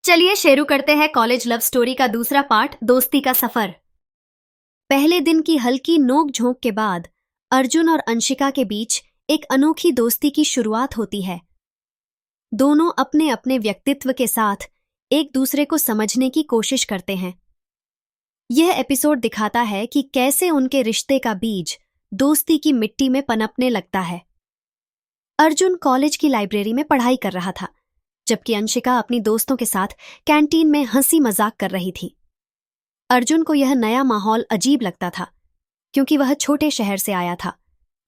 चलिए शुरू करते हैं कॉलेज लव स्टोरी का दूसरा पार्ट, दोस्ती का सफर। पहले दिन की हल्की नोक झोंक के बाद अर्जुन और अंशिका के बीच एक अनोखी दोस्ती की शुरुआत होती है। दोनों अपने अपने व्यक्तित्व के साथ एक दूसरे को समझने की कोशिश करते हैं। यह एपिसोड दिखाता है कि कैसे उनके रिश्ते का बीज दोस्ती की मिट्टी में पनपने लगता है। अर्जुन कॉलेज की लाइब्रेरी में पढ़ाई कर रहा था, जबकि अंशिका अपनी दोस्तों के साथ कैंटीन में हंसी मजाक कर रही थी। अर्जुन को यह नया माहौल अजीब लगता था, क्योंकि वह छोटे शहर से आया था,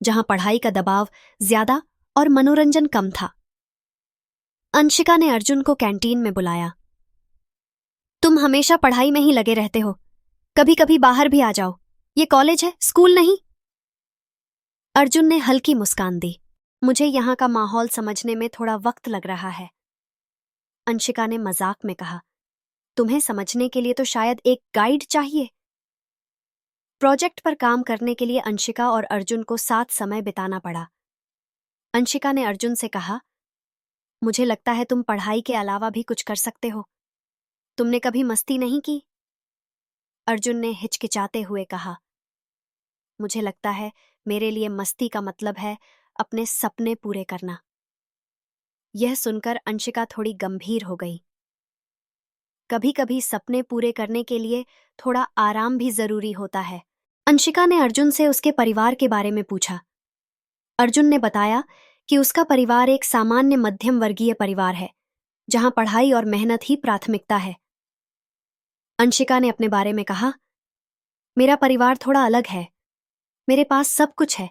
जहां पढ़ाई का दबाव ज्यादा और मनोरंजन कम था। अंशिका ने अर्जुन को कैंटीन में बुलाया। तुम हमेशा पढ़ाई में ही लगे रहते हो, कभी कभी बाहर भी आ जाओ, ये कॉलेज है, स्कूल नहीं। अर्जुन ने हल्की मुस्कान दी। मुझे यहाँ का माहौल समझने में थोड़ा वक्त लग रहा है। अंशिका ने मजाक में कहा, तुम्हें समझने के लिए तो शायद एक गाइड चाहिए। प्रोजेक्ट पर काम करने के लिए अंशिका और अर्जुन को साथ समय बिताना पड़ा। अंशिका ने अर्जुन से कहा, मुझे लगता है तुम पढ़ाई के अलावा भी कुछ कर सकते हो। तुमने कभी मस्ती नहीं की? अर्जुन ने हिचकिचाते हुए कहा, मुझे लगता है मेरे लिए मस्ती का मतलब है अपने सपने पूरे करना। यह सुनकर अंशिका थोड़ी गंभीर हो गई। कभी कभी सपने पूरे करने के लिए थोड़ा आराम भी जरूरी होता है। अंशिका ने अर्जुन से उसके परिवार के बारे में पूछा। अर्जुन ने बताया कि उसका परिवार एक सामान्य मध्यम वर्गीय परिवार है, जहां पढ़ाई और मेहनत ही प्राथमिकता है। अंशिका ने अपने बारे में कहा, मेरा परिवार थोड़ा अलग है। मेरे पास सब कुछ है,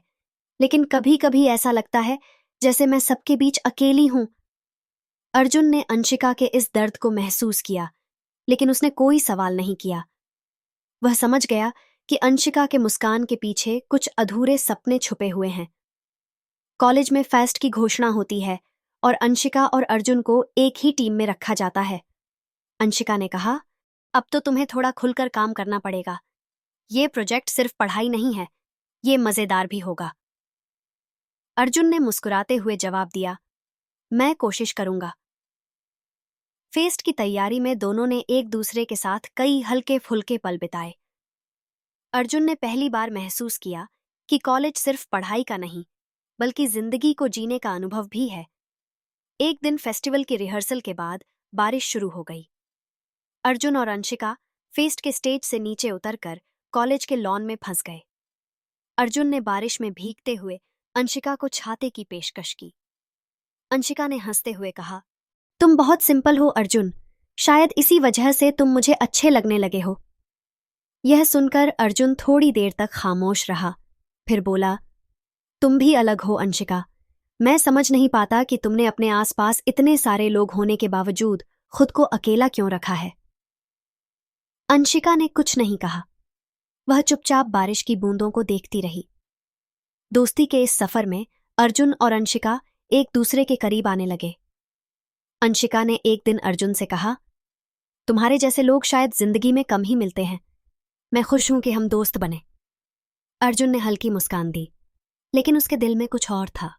लेकिन कभी कभी ऐसा लगता है जैसे मैं सबके बीच अकेली हूं। अर्जुन ने अंशिका के इस दर्द को महसूस किया, लेकिन उसने कोई सवाल नहीं किया। वह समझ गया कि अंशिका के मुस्कान के पीछे कुछ अधूरे सपने छुपे हुए हैं। कॉलेज में फेस्ट की घोषणा होती है और अंशिका और अर्जुन को एक ही टीम में रखा जाता है। अंशिका ने कहा, अब तो तुम्हें थोड़ा खुलकर काम करना पड़ेगा। ये प्रोजेक्ट सिर्फ पढ़ाई नहीं है, ये मजेदार भी होगा। अर्जुन ने मुस्कुराते हुए जवाब दिया, मैं कोशिश करूंगा। फेस्ट की तैयारी में दोनों ने एक दूसरे के साथ कई हल्के फुल्के पल बिताए। अर्जुन ने पहली बार महसूस किया कि कॉलेज सिर्फ पढ़ाई का नहीं, बल्कि जिंदगी को जीने का अनुभव भी है। एक दिन फेस्टिवल की रिहर्सल के बाद बारिश शुरू हो गई। अर्जुन और अंशिका फेस्ट के स्टेज से नीचे उतरकर कॉलेज के लॉन में फंस गए। अर्जुन ने बारिश में भीगते हुए अंशिका को छाते की पेशकश की। अंशिका ने हंसते हुए कहा, तुम बहुत सिंपल हो अर्जुन, शायद इसी वजह से तुम मुझे अच्छे लगने लगे हो। यह सुनकर अर्जुन थोड़ी देर तक खामोश रहा, फिर बोला, तुम भी अलग हो अंशिका। मैं समझ नहीं पाता कि तुमने अपने आसपास इतने सारे लोग होने के बावजूद खुद को अकेला क्यों रखा है। अंशिका ने कुछ नहीं कहा। वह चुपचाप बारिश की बूंदों को देखती रही। दोस्ती के इस सफर में अर्जुन और अंशिका एक दूसरे के करीब आने लगे। अंशिका ने एक दिन अर्जुन से कहा, तुम्हारे जैसे लोग शायद जिंदगी में कम ही मिलते हैं। मैं खुश हूं कि हम दोस्त बने। अर्जुन ने हल्की मुस्कान दी, लेकिन उसके दिल में कुछ और था।